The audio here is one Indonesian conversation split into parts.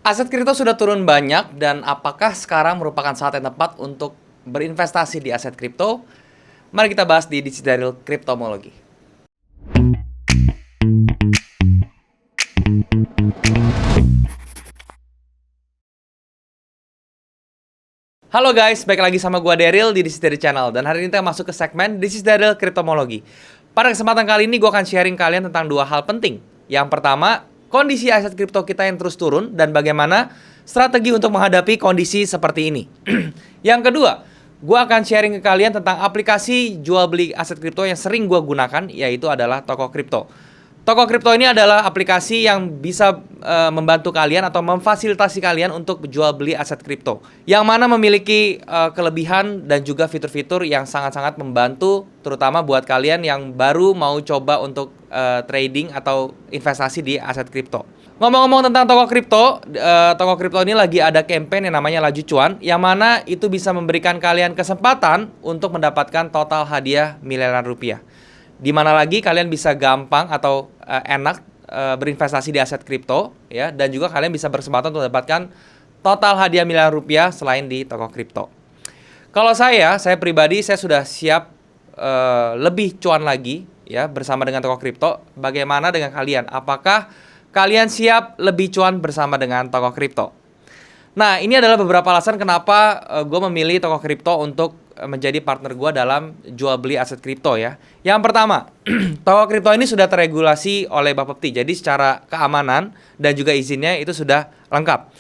Aset kripto sudah turun banyak dan apakah sekarang merupakan saat yang tepat untuk berinvestasi di aset kripto? Mari kita bahas di Digital Cryptomology. Halo guys, balik lagi sama gua Daryl di Digital Channel dan hari ini kita masuk ke segmen Digital Cryptomology. Pada kesempatan kali ini gua akan sharing kalian tentang dua hal penting. Yang pertama, kondisi aset kripto kita yang terus turun dan bagaimana strategi untuk menghadapi kondisi seperti ini. Yang kedua, gue akan sharing ke kalian tentang aplikasi jual beli aset kripto yang sering gue gunakan, yaitu adalah Toko Kripto. Toko Kripto ini adalah aplikasi yang bisa membantu kalian atau memfasilitasi kalian untuk jual beli aset kripto, yang mana memiliki kelebihan dan juga fitur-fitur yang sangat-sangat membantu, terutama buat kalian yang baru mau coba untuk trading atau investasi di aset kripto. Ngomong-ngomong tentang Toko Kripto ini lagi ada campaign yang namanya Laju Cuan, yang mana itu bisa memberikan kalian kesempatan untuk mendapatkan total hadiah miliaran rupiah. Di mana lagi kalian bisa gampang atau enak berinvestasi di aset kripto, ya, dan juga kalian bisa berkesempatan untuk mendapatkan total hadiah miliaran rupiah selain di Toko Kripto. Kalau saya pribadi saya sudah siap lebih cuan lagi, ya, bersama dengan Toko Kripto. Bagaimana dengan kalian? Apakah kalian siap lebih cuan bersama dengan Toko Kripto? Nah, ini adalah beberapa alasan kenapa gue memilih Toko Kripto untuk menjadi partner gue dalam jual beli aset kripto, ya. Yang pertama, Toko Kripto ini sudah terregulasi oleh Bapepti, jadi secara keamanan dan juga izinnya itu sudah lengkap.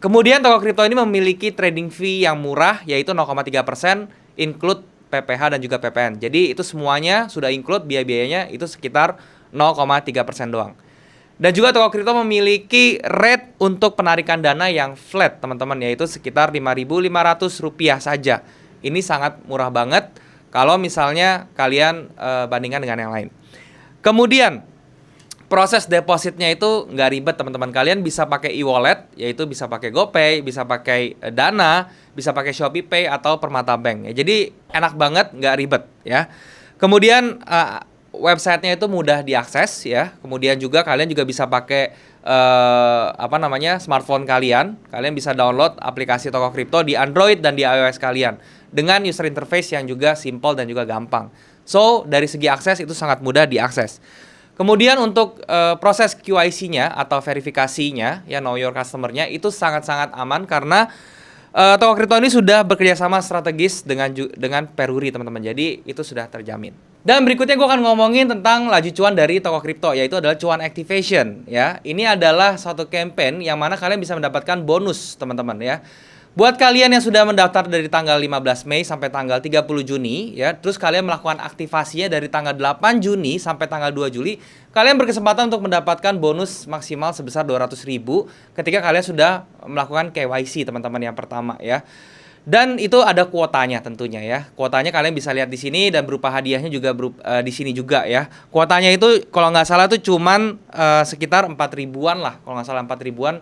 Kemudian Toko Kripto ini memiliki trading fee yang murah, yaitu 0,3%, include PPh dan juga PPN. Jadi itu semuanya sudah include, biaya-biayanya itu sekitar 0,3% doang. Dan juga Toko Kripto memiliki rate untuk penarikan dana yang flat, teman-teman, yaitu sekitar Rp5.500 saja. Ini sangat murah banget kalau misalnya kalian bandingkan dengan yang lain. Kemudian proses depositnya itu nggak ribet, teman-teman. Kalian bisa pakai e-wallet, yaitu bisa pakai GoPay, bisa pakai Dana, bisa pakai ShopeePay atau Permata Bank. Ya, jadi enak banget, nggak ribet, ya. Kemudian websitenya itu mudah diakses, ya. Kemudian juga kalian juga bisa pakai smartphone kalian. Kalian bisa download aplikasi Toko Kripto di Android dan di iOS kalian dengan user interface yang juga simple dan juga gampang. So, dari segi akses itu sangat mudah diakses. Kemudian untuk proses QIC-nya atau verifikasinya, ya, know your customer-nya itu sangat-sangat aman karena Toko Kripto ini sudah bekerjasama strategis dengan Peruri, teman-teman. Jadi itu sudah terjamin. Dan berikutnya gue akan ngomongin tentang laju cuan dari Toko Kripto, yaitu adalah cuan activation, ya. Ini adalah suatu campaign yang mana kalian bisa mendapatkan bonus, teman-teman, ya. Buat kalian yang sudah mendaftar dari tanggal 15 Mei sampai tanggal 30 Juni, ya, terus kalian melakukan aktivasinya dari tanggal 8 Juni sampai tanggal 2 Juli, kalian berkesempatan untuk mendapatkan bonus maksimal sebesar 200.000 ketika kalian sudah melakukan KYC, teman-teman, yang pertama, ya. Dan itu ada kuotanya tentunya, ya. Kuotanya kalian bisa lihat di sini dan berupa hadiahnya juga di sini juga, ya. Kuotanya itu kalau nggak salah tuh cuman sekitar 4.000-an lah, kalau nggak salah 4.000-an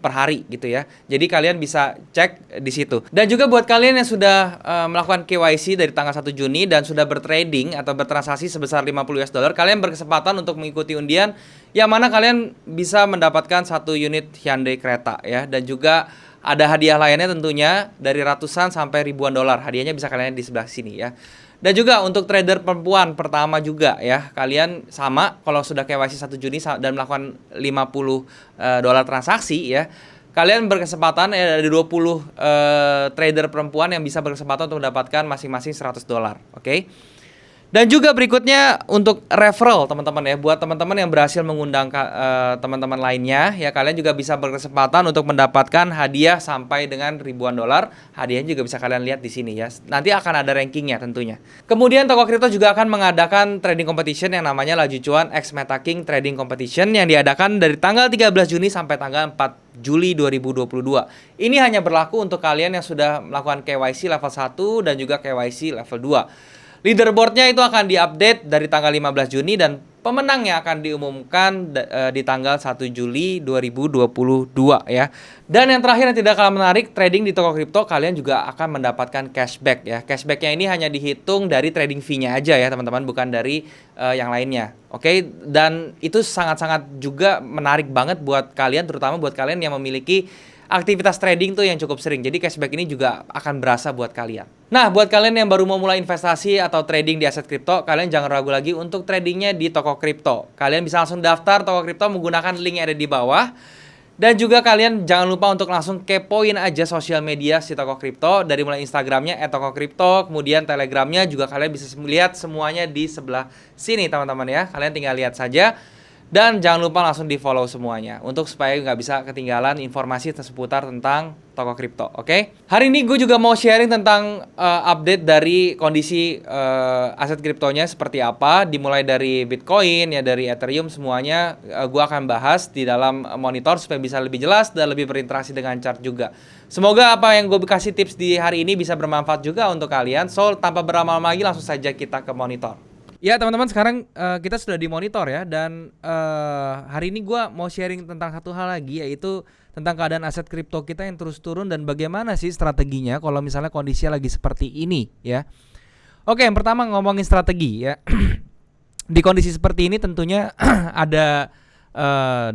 per hari gitu, ya. Jadi kalian bisa cek di situ. Dan juga buat kalian yang sudah melakukan KYC dari tanggal 1 Juni dan sudah bertrading atau bertransaksi sebesar $50, kalian berkesempatan untuk mengikuti undian yang mana kalian bisa mendapatkan 1 unit Hyundai kereta, ya. Dan juga ada hadiah lainnya tentunya dari ratusan sampai ribuan dolar. Hadiahnya bisa kalian lihat di sebelah sini, ya. Dan juga untuk trader perempuan pertama juga, ya. Kalian sama kalau sudah KYC 1 Juni dan melakukan $50 transaksi, ya. Kalian berkesempatan ada 20 trader perempuan yang bisa berkesempatan untuk mendapatkan masing-masing $100, oke? Dan juga berikutnya untuk referral, teman-teman, ya. Buat teman-teman yang berhasil mengundang teman-teman lainnya, ya, kalian juga bisa berkesempatan untuk mendapatkan hadiah sampai dengan ribuan dolar. Hadiahnya juga bisa kalian lihat di sini, ya. Nanti akan ada rankingnya tentunya. Kemudian Toko Kripto juga akan mengadakan trading competition yang namanya Laju Cuan X Meta King Trading Competition yang diadakan dari tanggal 13 Juni sampai tanggal 4 Juli 2022. Ini hanya berlaku untuk kalian yang sudah melakukan KYC level 1 dan juga KYC level 2. Leaderboardnya itu akan diupdate dari tanggal 15 Juni dan pemenangnya akan diumumkan di tanggal 1 Juli 2022 ya. Dan yang terakhir yang tidak kalah menarik, trading di toko kripto kalian juga akan mendapatkan cashback ya. Cashbacknya ini hanya dihitung dari trading fee-nya aja ya teman-teman, bukan dari yang lainnya. Oke, dan itu sangat-sangat juga menarik banget buat kalian, terutama buat kalian yang memiliki aktivitas trading tuh yang cukup sering. Jadi cashback ini juga akan berasa buat kalian. Nah, buat kalian yang baru mau mulai investasi atau trading di aset kripto, kalian jangan ragu lagi untuk tradingnya di toko kripto. Kalian bisa langsung daftar toko kripto menggunakan link yang ada di bawah. Dan juga kalian jangan lupa untuk langsung kepoin aja sosial media si toko kripto, dari mulai Instagramnya @tokokripto, kemudian Telegramnya juga kalian bisa lihat semuanya di sebelah sini teman-teman ya. Kalian tinggal lihat saja. Dan jangan lupa langsung di follow semuanya untuk supaya nggak bisa ketinggalan informasi seputar tentang toko kripto. Oke? Hari ini gue juga mau sharing tentang update dari kondisi aset kriptonya seperti apa. Dimulai dari Bitcoin ya, dari Ethereum, semuanya gue akan bahas di dalam monitor supaya bisa lebih jelas dan lebih berinteraksi dengan chart juga. Semoga apa yang gue kasih tips di hari ini bisa bermanfaat juga untuk kalian. So tanpa berlama-lama lagi langsung saja kita ke monitor. Ya teman-teman, sekarang kita sudah di monitor ya, dan hari ini gue mau sharing tentang satu hal lagi, yaitu tentang keadaan aset kripto kita yang terus turun dan bagaimana sih strateginya kalau misalnya kondisinya lagi seperti ini ya. Oke, yang pertama ngomongin strategi ya. Di kondisi seperti ini tentunya ada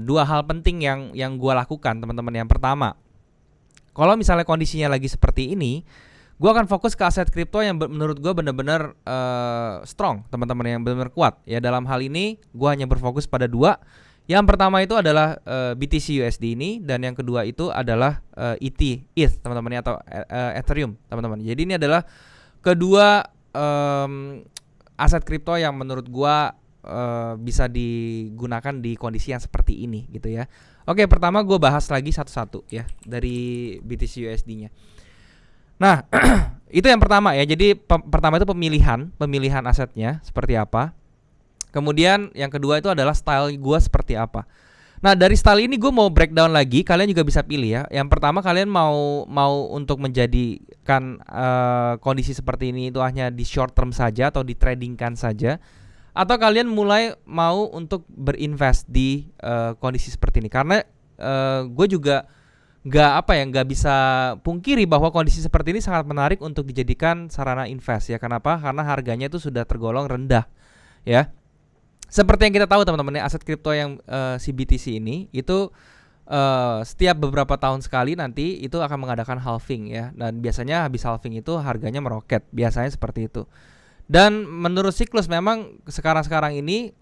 dua hal penting yang gue lakukan teman-teman. Yang pertama, kalau misalnya kondisinya lagi seperti ini, gue akan fokus ke aset kripto yang menurut gue benar-benar strong, teman-teman, yang benar-benar kuat. Ya, dalam hal ini gue hanya berfokus pada dua. Yang pertama itu adalah BTC USD ini, dan yang kedua itu adalah ETH, teman-teman, atau Ethereum, teman-teman. Jadi ini adalah kedua aset kripto yang menurut gue bisa digunakan di kondisi yang seperti ini, gitu ya. Oke, pertama gue bahas lagi satu-satu ya dari BTC USD-nya. Nah, itu yang pertama ya. Jadi pertama itu pemilihan asetnya seperti apa. Kemudian yang kedua itu adalah style gue seperti apa. Nah, dari style ini gue mau breakdown lagi. Kalian juga bisa pilih ya. Yang pertama, kalian mau untuk menjadikan kondisi seperti ini itu hanya di short term saja atau ditradingkan saja, atau kalian mulai mau untuk berinvest di kondisi seperti ini. Karena gue juga nggak bisa pungkiri bahwa kondisi seperti ini sangat menarik untuk dijadikan sarana invest ya. Kenapa? Karena harganya itu sudah tergolong rendah ya. Seperti yang kita tahu teman-teman, aset kripto yang CBTC ini itu setiap beberapa tahun sekali nanti itu akan mengadakan halving ya. Dan biasanya habis halving itu harganya meroket, biasanya seperti itu. Dan menurut siklus memang sekarang ini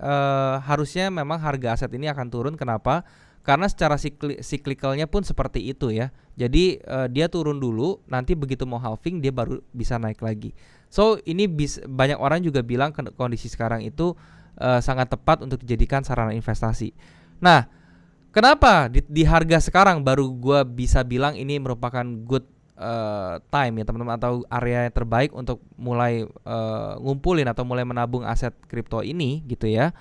harusnya memang harga aset ini akan turun. Kenapa? Karena secara siklikalnya pun seperti itu ya. Jadi dia turun dulu, nanti begitu mau halving dia baru bisa naik lagi. So ini banyak orang juga bilang kondisi sekarang itu sangat tepat untuk dijadikan sarana investasi. Nah, kenapa di harga sekarang baru gue bisa bilang ini merupakan good time ya teman-teman, atau area yang terbaik untuk mulai ngumpulin atau mulai menabung aset kripto ini gitu ya.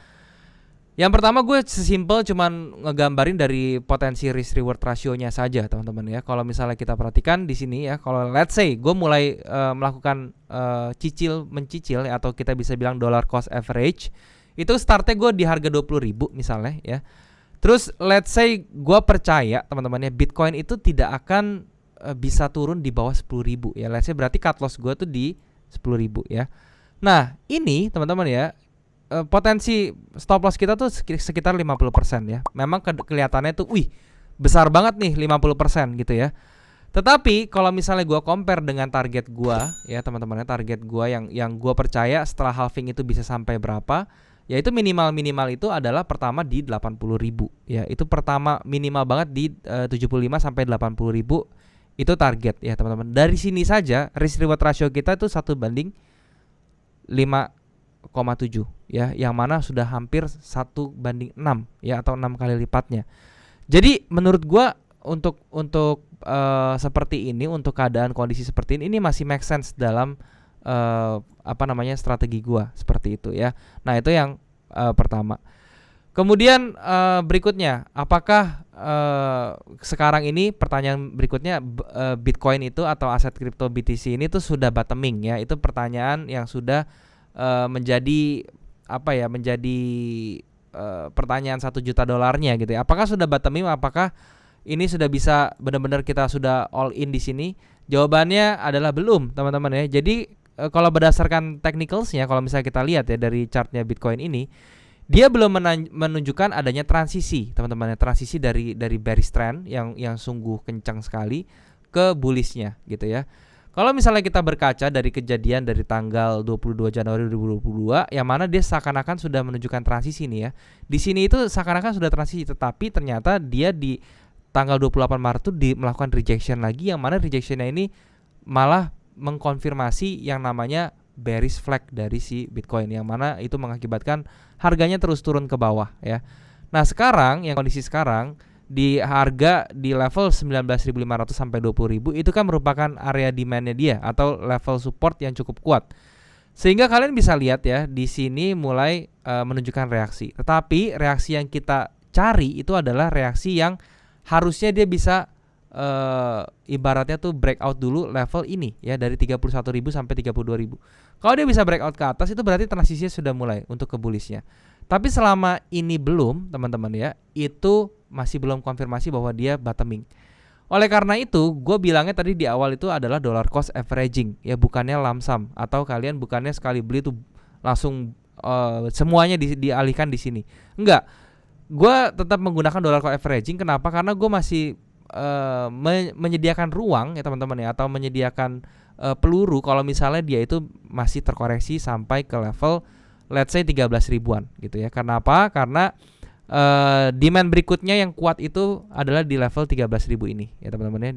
Yang pertama, gue sesimpel cuman ngegambarin dari potensi risk reward ratio-nya saja, teman-teman ya. Kalau misalnya kita perhatikan di sini ya, kalau let's say gue mulai melakukan mencicil ya, atau kita bisa bilang dollar cost average, itu startnya gue di harga 20.000 misalnya ya. Terus let's say gue percaya teman-teman ya, Bitcoin itu tidak akan bisa turun di bawah 10.000 ya. Let's say berarti cut loss gue tuh di 10.000 ya. Nah, ini teman-teman ya, potensi stop loss kita tuh sekitar 50% ya. Memang kelihatannya tuh besar banget nih 50% gitu ya. Tetapi kalau misalnya gue compare dengan target gue ya teman-teman, target gue yang gue percaya setelah halving itu bisa sampai berapa, yaitu minimal itu adalah pertama di 80.000 ya. Itu pertama minimal banget di 75 sampai 80.000 itu target ya teman-teman. Dari sini saja risk reward ratio kita itu 1:5,7 ya, yang mana sudah hampir 1:6 ya, atau 6 kali lipatnya. Jadi menurut gua untuk seperti ini, untuk keadaan kondisi seperti ini masih make sense dalam strategi gua seperti itu ya. Nah, itu yang pertama. Kemudian berikutnya, apakah sekarang ini pertanyaan berikutnya, Bitcoin itu atau aset kripto BTC ini tuh sudah bottoming ya? Itu pertanyaan yang sudah menjadi menjadi pertanyaan $1 juta gitu ya. Apakah sudah bottoming? Apakah ini sudah bisa benar-benar kita sudah all in di sini? Jawabannya adalah belum, teman-teman ya. Jadi kalau berdasarkan technicals-nya, kalau misalnya kita lihat ya dari chartnya Bitcoin ini, dia belum menunjukkan adanya transisi, teman-teman ya. Transisi dari bearish trend yang sungguh kencang sekali ke bullish-nya gitu ya. Kalau misalnya kita berkaca dari kejadian dari tanggal 22 Januari 2022 yang mana dia seakan-akan sudah menunjukkan transisi nih ya. Di sini itu seakan-akan sudah transisi, tetapi ternyata dia di tanggal 28 Maret itu melakukan rejection lagi, yang mana rejectionnya ini malah mengkonfirmasi yang namanya bearish flag dari si Bitcoin, yang mana itu mengakibatkan harganya terus turun ke bawah ya. Nah, sekarang yang kondisi sekarang di harga di level 19.500 sampai 20.000 itu kan merupakan area demand-nya dia atau level support yang cukup kuat. Sehingga kalian bisa lihat ya di sini mulai menunjukkan reaksi. Tetapi reaksi yang kita cari itu adalah reaksi yang harusnya dia bisa ibaratnya tuh breakout dulu level ini ya dari 31.000 sampai 32.000. Kalau dia bisa breakout ke atas itu berarti transisinya sudah mulai untuk ke bullish-nya. Tapi selama ini belum, teman-teman ya, itu masih belum konfirmasi bahwa dia bottoming. Oleh karena itu, gue bilangnya tadi di awal itu adalah dollar cost averaging, ya bukannya lump sum, atau kalian bukannya sekali beli tuh langsung semuanya dialihkan di sini. Enggak, gue tetap menggunakan dollar cost averaging. Kenapa? Karena gue masih menyediakan ruang ya teman-teman ya, atau menyediakan peluru kalau misalnya dia itu masih terkoreksi sampai ke level let's say 13 ribuan gitu ya. Kenapa? Karena demand berikutnya yang kuat itu adalah di level 13.000 ini ya teman-teman ya.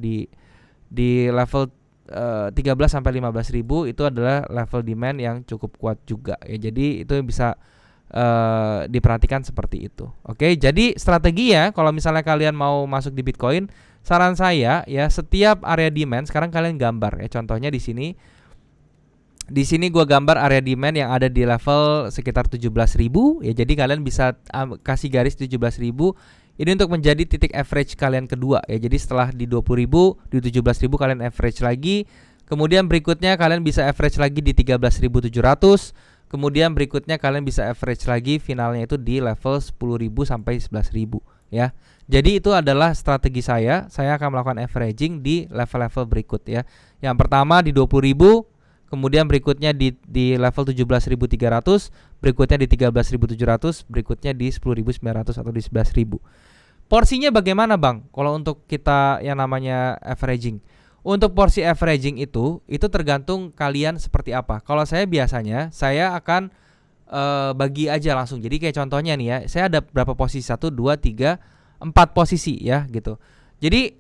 Di level 13 sampai 15.000 itu adalah level demand yang cukup kuat juga ya. Jadi itu bisa diperhatikan seperti itu. Oke, jadi strategi ya kalau misalnya kalian mau masuk di Bitcoin, saran saya ya setiap area demand sekarang kalian gambar ya. Contohnya di sini gue gambar area demand yang ada di level sekitar 17.000 ya. Jadi kalian bisa kasih garis 17.000 ini untuk menjadi titik average kalian kedua ya. Jadi setelah di 20.000, di 17.000 kalian average lagi. Kemudian berikutnya kalian bisa average lagi di 13.700. Kemudian berikutnya kalian bisa average lagi finalnya itu di level 10.000 sampai 11.000 ya. Jadi itu adalah strategi saya. Saya akan melakukan averaging di level-level berikut ya. Yang pertama di 20.000, kemudian berikutnya di level 17.300, berikutnya di 13.700, berikutnya di 10.900 atau di 11.000. Porsinya bagaimana, Bang? Kalau untuk kita yang namanya averaging. Untuk porsi averaging itu tergantung kalian seperti apa. Kalau saya biasanya saya akan bagi aja langsung. Jadi kayak contohnya nih ya, saya ada berapa posisi? 1, 2, 3, 4 posisi ya gitu. Jadi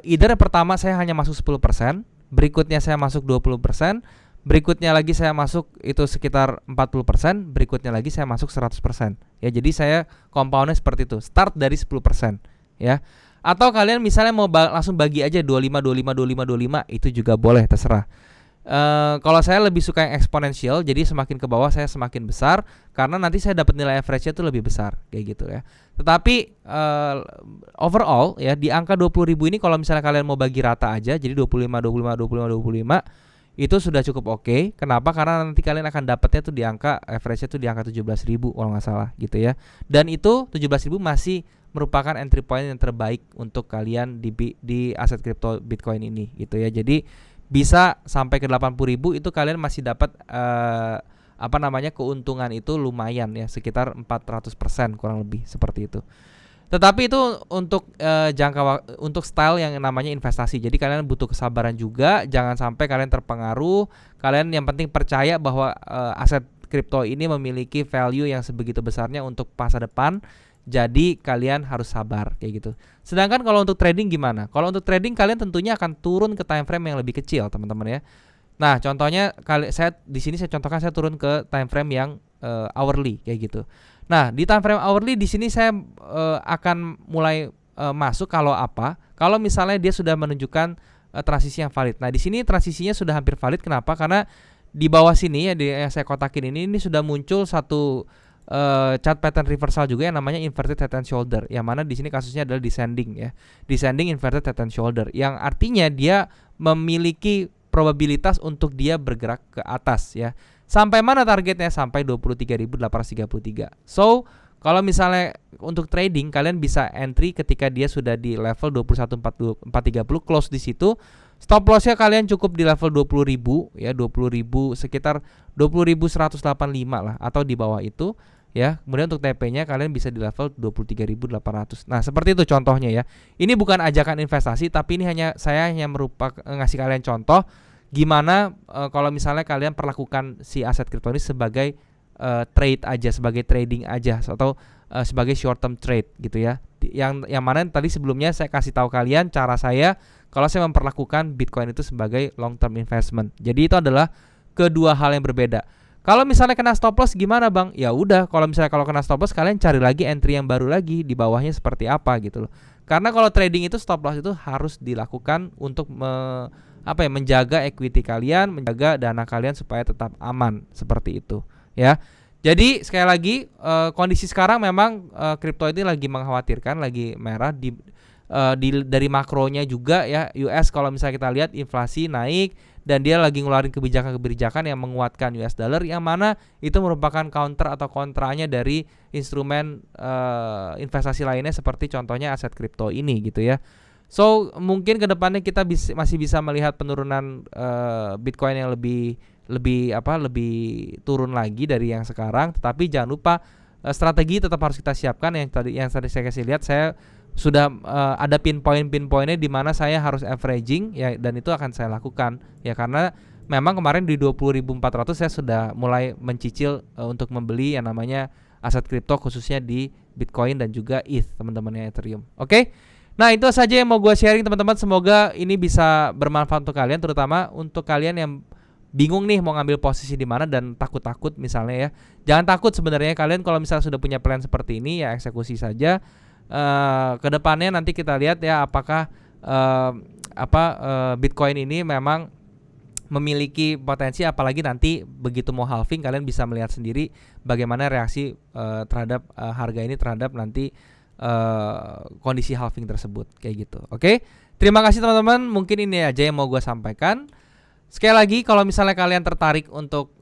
either pertama saya hanya masuk 10%, berikutnya saya masuk 20%, berikutnya lagi saya masuk itu sekitar 40%, berikutnya lagi saya masuk 100%. Ya, jadi saya compoundnya seperti itu. Start dari 10% ya. Atau kalian misalnya mau langsung bagi aja 25, 25, 25, 25, itu juga boleh, terserah. Kalau saya lebih suka yang eksponensial, jadi semakin ke bawah saya semakin besar, karena nanti saya dapat nilai average-nya itu lebih besar, kayak gitu ya. Tetapi overall ya di angka 20.000 ini kalau misalnya kalian mau bagi rata aja, jadi 25, 25, 25, 25, itu sudah cukup oke. Kenapa? Karena nanti kalian akan dapatnya tuh di angka average-nya tuh di angka 17.000 kalau nggak salah gitu ya. Dan itu 17.000 masih merupakan entry point yang terbaik untuk kalian di aset kripto Bitcoin ini gitu ya. Jadi bisa sampai ke 80.000 itu kalian masih dapat keuntungan itu lumayan ya, sekitar 400% kurang lebih seperti itu. Tetapi itu untuk untuk style yang namanya investasi. Jadi kalian butuh kesabaran juga, jangan sampai kalian terpengaruh. Kalian yang penting percaya bahwa aset kripto ini memiliki value yang sebegitu besarnya untuk masa depan. Jadi kalian harus sabar kayak gitu. Sedangkan kalau untuk trading gimana? Kalau untuk trading kalian tentunya akan turun ke time frame yang lebih kecil, teman-teman ya. Nah, contohnya saya contohkan saya turun ke time frame yang hourly kayak gitu. Nah, di time frame hourly di sini saya akan mulai masuk kalau misalnya dia sudah menunjukkan transisi yang valid. Nah, di sini transisinya sudah hampir valid. Kenapa? Karena di bawah sini ya, yang saya kotakin ini sudah muncul satu chart pattern reversal juga yang namanya inverted head and shoulder, yang mana di sini kasusnya adalah descending ya, descending inverted head and shoulder, yang artinya dia memiliki probabilitas untuk dia bergerak ke atas ya. Sampai mana targetnya? Sampai 23.833. So, kalau misalnya untuk trading kalian bisa entry ketika dia sudah di level 21.430 close di situ. Stop lossnya kalian cukup di level 20.000 ya, 20.000 sekitar 20.185 lah atau di bawah itu ya. Kemudian untuk TP-nya kalian bisa di level 23.800. Nah, seperti itu contohnya ya. Ini bukan ajakan investasi, tapi ini saya hanya merupakan ngasih kalian contoh gimana kalau misalnya kalian perlakukan si aset kripto ini sebagai trade aja, sebagai trading aja atau sebagai short term trade gitu ya. Yang mana tadi sebelumnya saya kasih tahu kalian cara saya kalau saya memperlakukan Bitcoin itu sebagai long term investment. Jadi itu adalah kedua hal yang berbeda. Kalau misalnya kena stop loss gimana bang? Ya udah, kalau kena stop loss kalian cari lagi entry yang baru lagi di bawahnya seperti apa gitu loh. Karena kalau trading itu stop loss itu harus dilakukan untuk menjaga equity kalian, menjaga dana kalian supaya tetap aman seperti itu ya. Jadi sekali lagi kondisi sekarang memang kripto ini lagi mengkhawatirkan, lagi merah dari makronya juga ya. US kalau misalnya kita lihat inflasi naik dan dia lagi ngeluarin kebijakan-kebijakan yang menguatkan US dollar, yang mana itu merupakan counter atau kontranya dari instrumen investasi lainnya seperti contohnya aset kripto ini gitu ya. So mungkin kedepannya kita masih bisa melihat penurunan Bitcoin yang lebih turun lagi dari yang sekarang. Tetapi jangan lupa strategi tetap harus kita siapkan. Yang tadi saya kasih lihat, saya sudah ada pinpointnya di mana saya harus averaging ya, dan itu akan saya lakukan ya, karena memang kemarin di 20.400 saya sudah mulai mencicil untuk membeli yang namanya aset kripto khususnya di Bitcoin dan juga ETH teman-teman ya, Ethereum. Oke. Nah, itu saja yang mau gue sharing teman-teman. Semoga ini bisa bermanfaat untuk kalian, terutama untuk kalian yang bingung nih mau ngambil posisi di mana dan takut-takut misalnya ya. Jangan takut sebenarnya, kalian kalau misalnya sudah punya plan seperti ini ya eksekusi saja. Kedepannya nanti kita lihat ya apakah Bitcoin ini memang memiliki potensi, apalagi nanti begitu mau halving kalian bisa melihat sendiri bagaimana reaksi terhadap harga ini terhadap nanti kondisi halving tersebut kayak gitu. Oke. Terima kasih teman-teman. Mungkin ini aja yang mau gue sampaikan. Sekali lagi kalau misalnya kalian tertarik untuk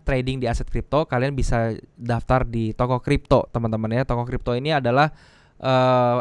trading di aset kripto, kalian bisa daftar di Toko Kripto teman-teman ya. Toko Kripto ini adalah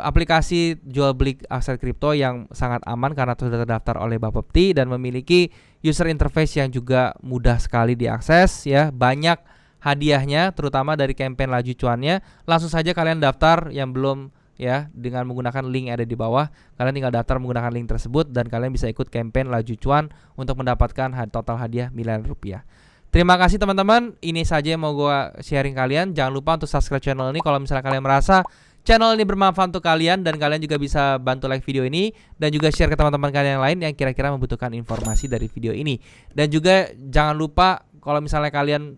aplikasi jual beli aset kripto yang sangat aman karena sudah terdaftar oleh Bapepti dan memiliki user interface yang juga mudah sekali diakses ya. Banyak hadiahnya terutama dari campaign laju cuannya. Langsung saja kalian daftar yang belum ya, dengan menggunakan link yang ada di bawah. Kalian tinggal daftar menggunakan link tersebut dan kalian bisa ikut campaign laju cuan untuk mendapatkan total hadiah miliaran rupiah. Terima kasih teman-teman. Ini saja yang mau gue sharing kalian. Jangan lupa untuk subscribe channel ini kalau misalnya kalian merasa channel ini bermanfaat untuk kalian, dan kalian juga bisa bantu like video ini dan juga share ke teman-teman kalian yang lain yang kira-kira membutuhkan informasi dari video ini. Dan juga jangan lupa kalau misalnya kalian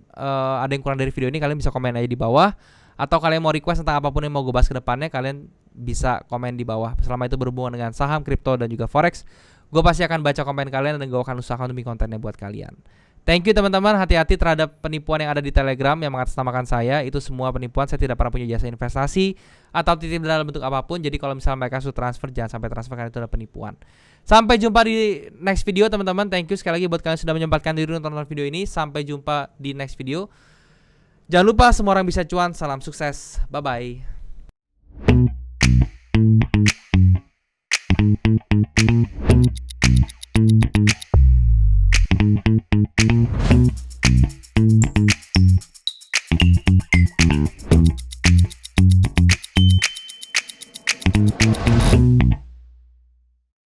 ada yang kurang dari video ini, kalian bisa komen aja di bawah. Atau kalian mau request tentang apapun yang mau gue bahas ke depannya, kalian bisa komen di bawah. Selama itu berhubungan dengan saham, kripto, dan juga forex, gue pasti akan baca komen kalian dan gue akan usahakan untuk bikin kontennya buat kalian. Thank you teman-teman. Hati-hati terhadap penipuan yang ada di Telegram yang mengatasnamakan saya. Itu semua penipuan. Saya tidak pernah punya jasa investasi atau titip dalam bentuk apapun. Jadi kalau misalnya mereka sudah transfer, jangan sampai transfer karena itu adalah penipuan. Sampai jumpa di next video teman-teman. Thank you sekali lagi buat kalian sudah menyempatkan diri untuk nonton video ini. Sampai jumpa di next video. Jangan lupa semua orang bisa cuan. Salam sukses. Bye-bye.